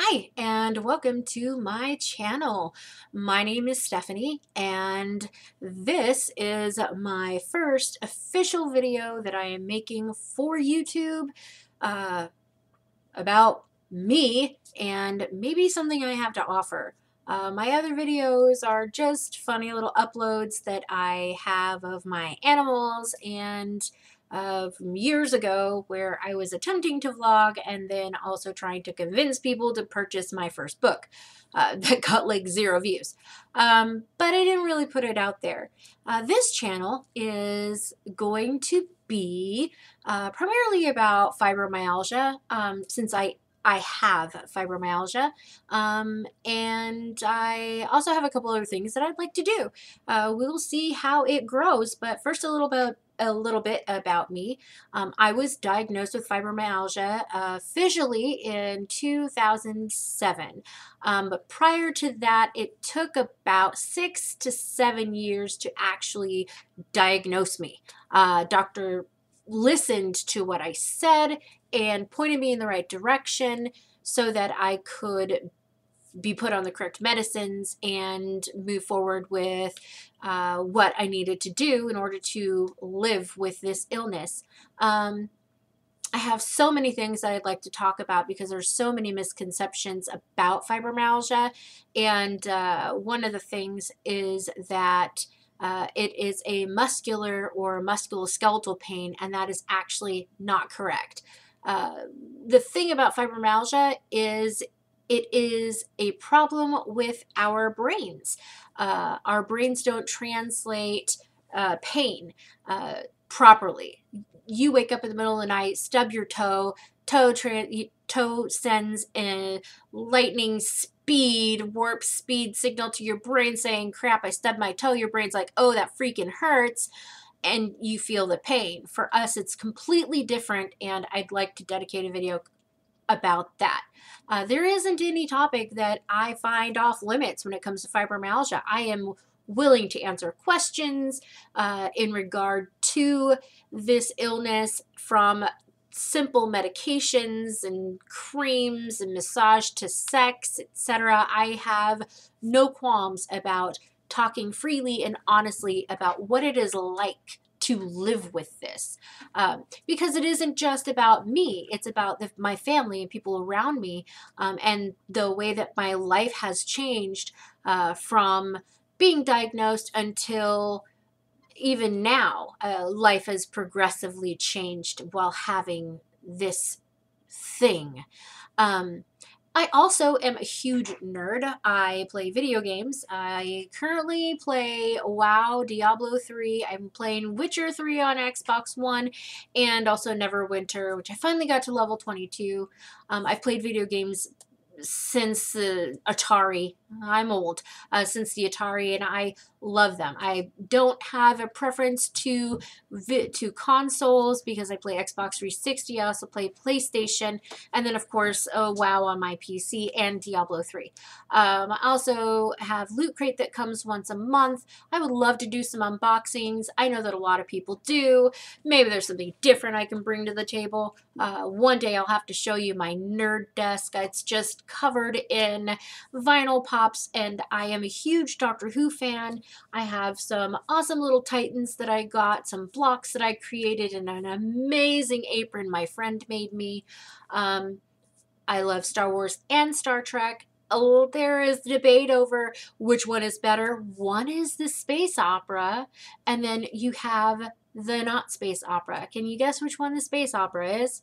Hi, and welcome to my channel. My name is Stephanie, and this is my first official video that I am making for YouTube uh, about me and maybe something I have to offer. My other videos are just funny little uploads that I have of my animals and from years ago where I was attempting to vlog and then also trying to convince people to purchase my first book that got like 0 views. But I didn't really put it out there. This channel is going to be primarily about fibromyalgia, since I have fibromyalgia, and I also have a couple other things that I'd like to do. We'll see how it grows, but first a little bit about me. I was diagnosed with fibromyalgia officially in 2007, but prior to that, it took about 6 to 7 years to actually diagnose me. Dr. listened to what I said and pointed me in the right direction so that I could be put on the correct medicines and move forward with what I needed to do in order to live with this illness. I have so many things that I'd like to talk about because there's so many misconceptions about fibromyalgia. And one of the things is that it is a muscular or musculoskeletal pain, and that is actually not correct. Uh, the thing about fibromyalgia is it is a problem with our brains. Our brains don't translate pain properly. You wake up in the middle of the night, stub your toe, toe sends a lightning speed, warp speed signal to your brain saying, crap, I stubbed my toe. Your brain's like, oh, that freaking hurts. And you feel the pain. For us, it's completely different, and I'd like to dedicate a video about that. There isn't any topic that I find off limits when it comes to fibromyalgia. I am willing to answer questions in regard to this illness, from simple medications and creams and massage to sex, etc. I have no qualms about talking freely and honestly about what it is like to live with this, because it isn't just about me. It's about my family and people around me, and the way that my life has changed from being diagnosed until even now. Life has progressively changed while having this thing. Um, I also am a huge nerd. I play video games. I currently play WoW, Diablo 3. I'm playing Witcher 3 on Xbox One, and also Neverwinter, which I finally got to level 22. I've played video games since the Atari. I'm old. Since the Atari, and I love them. I don't have a preference to consoles because I play Xbox 360. I also play PlayStation, and then of course WoW on my PC and Diablo 3. I also have Loot Crate that comes once a month. I would love to do some unboxings. I know that a lot of people do. Maybe there's something different I can bring to the table. One day I'll have to show you my nerd desk. It's just covered in vinyl pops, and I am a huge Doctor Who fan. I have some awesome little Titans that I got, some blocks that I created, and an amazing apron my friend made me. I love Star Wars and Star Trek. Oh, there is debate over which one is better. One is the space opera, and then you have the not space opera. Can you guess which one the space opera is?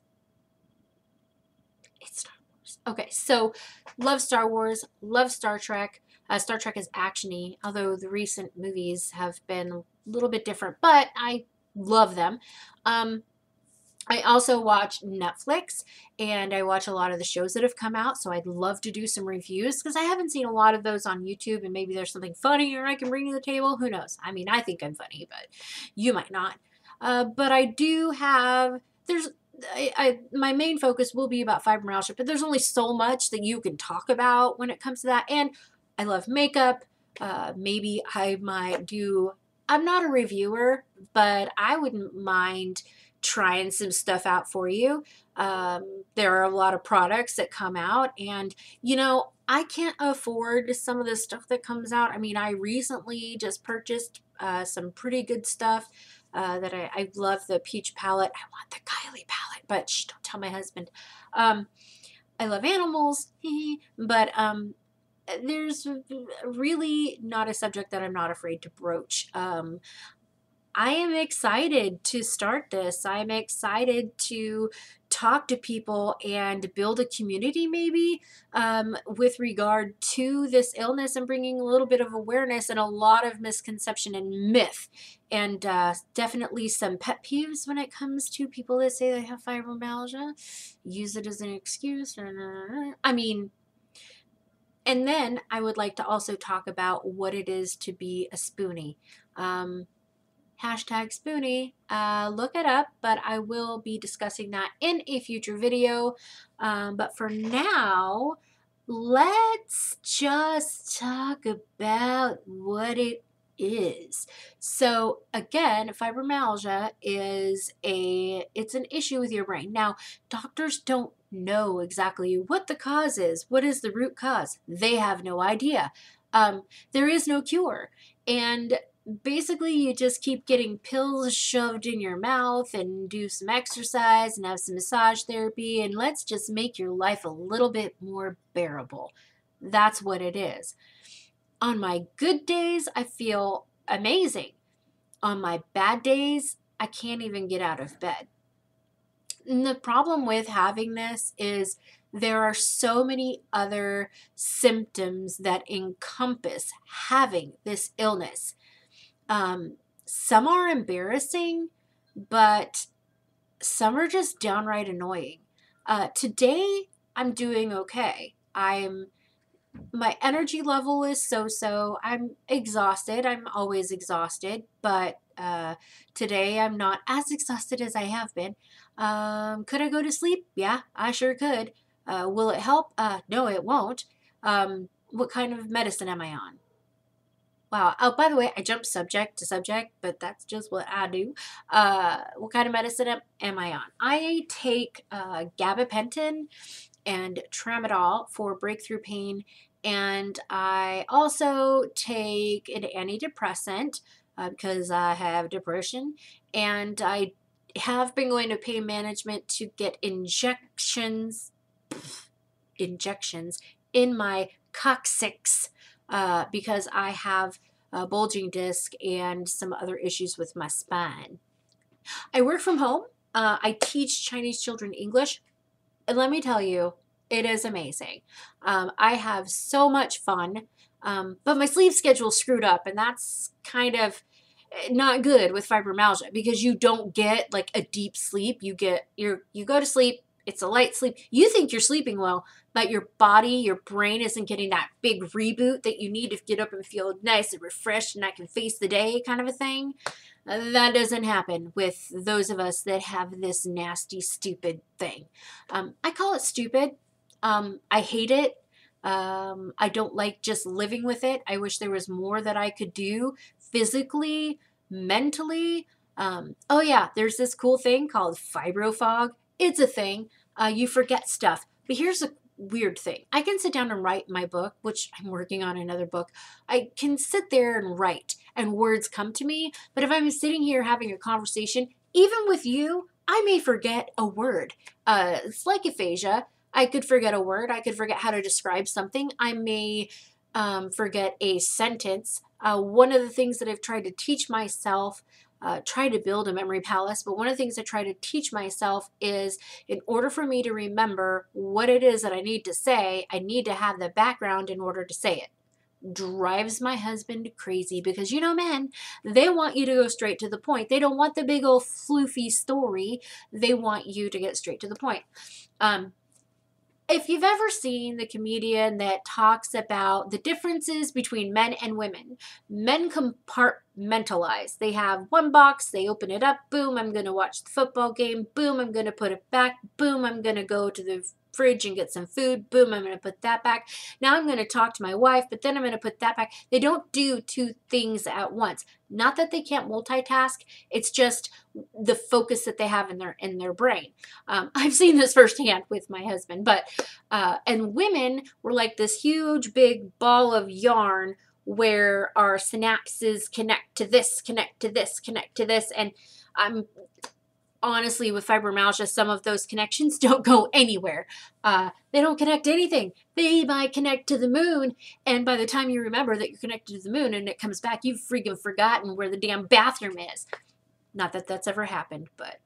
It's Star Wars. Okay, so love Star Wars, love Star Trek. Star Trek is actiony, although the recent movies have been a little bit different, but I love them. I also watch Netflix, and I watch a lot of the shows that have come out, so I'd love to do some reviews because I haven't seen a lot of those on YouTube, and maybe there's something funny or I can bring to the table. Who knows? I mean, I think I'm funny, but you might not. But I do have, my main focus will be about fibromyalgia, but there's only so much that you can talk about when it comes to that. And I love makeup. Maybe I might do, I'm not a reviewer, but I wouldn't mind trying some stuff out for you. There are a lot of products that come out, and you know, I can't afford some of the stuff that comes out. I mean, I recently just purchased some pretty good stuff that I love the peach palette. I want the Kylie palette, but shh, don't tell my husband. I love animals, but there's really not a subject that I'm not afraid to broach. I am excited to start this. I'm excited to talk to people and build a community maybe with regard to this illness, and bringing a little bit of awareness and a lot of misconception and myth, and definitely some pet peeves when it comes to people that say they have fibromyalgia. Use it as an excuse. I mean, and then I would like to also talk about what it is to be a spoonie. Hashtag Spoonie. Look it up, but I will be discussing that in a future video. But for now, let's just talk about what it is. So again, fibromyalgia is it's an issue with your brain. Now, doctors don't know exactly what the cause is. What is the root cause? They have no idea. There is no cure. And basically, you just keep getting pills shoved in your mouth and do some exercise and have some massage therapy, and let's just make your life a little bit more bearable. That's what it is. On my good days, I feel amazing. On my bad days, I can't even get out of bed. And the problem with having this is there are so many other symptoms that encompass having this illness. Some are embarrassing, but some are just downright annoying. Today, I'm doing okay. My energy level is so-so. I'm exhausted. I'm always exhausted, but today I'm not as exhausted as I have been. Could I go to sleep? Yeah, I sure could. Will it help? No, it won't. What kind of medicine am I on? Wow. Oh, by the way, I jumped subject to subject, but that's just what I do. What kind of medicine am I on? I take gabapentin and tramadol for breakthrough pain, and I also take an antidepressant because I have depression, and I have been going to pain management to get injections in my coccyx because I have a bulging disc and some other issues with my spine. I work from home. I teach Chinese children English. And let me tell you, it is amazing. I have so much fun, but my sleep schedule screwed up, and that's kind of not good with fibromyalgia because you don't get like a deep sleep. You go to sleep. It's a light sleep. You think you're sleeping well, but your body, your brain isn't getting that big reboot that you need to get up and feel nice and refreshed and I can face the day kind of a thing. That doesn't happen with those of us that have this nasty, stupid thing. I call it stupid. I hate it. I don't like just living with it. I wish there was more that I could do physically, mentally. Oh yeah, there's this cool thing called fibrofog. It's a thing. You forget stuff. But here's a weird thing. I can sit down and write my book, which I'm working on another book. I can sit there and write and words come to me. But if I'm sitting here having a conversation, even with you, I may forget a word. It's like aphasia. I could forget a word. I could forget how to describe something. I may forget a sentence. One of the things that I've tried to teach myself, try to build a memory palace, but one of the things I try to teach myself is in order for me to remember what it is that I need to say, I need to have the background in order to say it. Drives my husband crazy because, you know, men, they want you to go straight to the point. They don't want the big old floofy story. They want you to get straight to the point. If you've ever seen the comedian that talks about the differences between men and women, men compartmentalize. They have one box, they open it up, boom, I'm going to watch the football game, boom, I'm going to put it back, boom, I'm going to go to the fridge and get some food. Boom, I'm going to put that back. Now I'm going to talk to my wife, but then I'm going to put that back. They don't do two things at once. Not that they can't multitask. It's just the focus that they have in their brain. I've seen this firsthand with my husband, but and women were like this huge big ball of yarn where our synapses connect to this, connect to this, connect to this, and I'm honestly, with fibromyalgia, some of those connections don't go anywhere. They don't connect to anything. They might connect to the moon, and by the time you remember that you're connected to the moon and it comes back, you've freaking forgotten where the damn bathroom is. Not that that's ever happened, but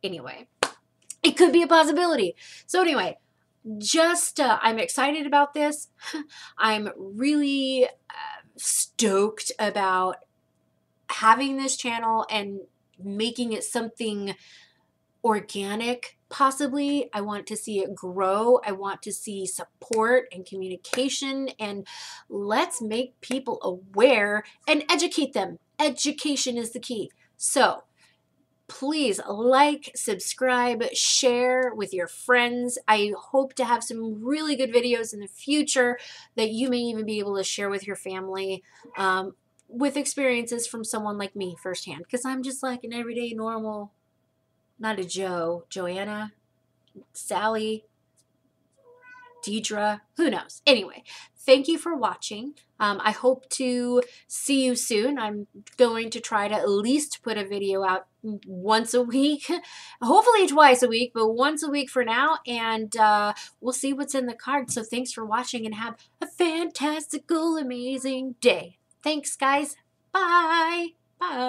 anyway, it could be a possibility. So anyway, just I'm excited about this. I'm really stoked about having this channel and making it something organic, possibly. I want to see it grow. I want to see support and communication, and let's make people aware and educate them. Education is the key. So please like, subscribe, share with your friends. I hope to have some really good videos in the future that you may even be able to share with your family. With experiences from someone like me firsthand, because I'm just like an everyday normal, not a Joanna, Sally, Deidre, who knows. Anyway, thank you for watching. I hope to see you soon. I'm going to try to at least put a video out once a week, hopefully twice a week, but once a week for now, and we'll see what's in the card. So thanks for watching and have a fantastical, amazing day. Thanks, guys. Bye. Bye.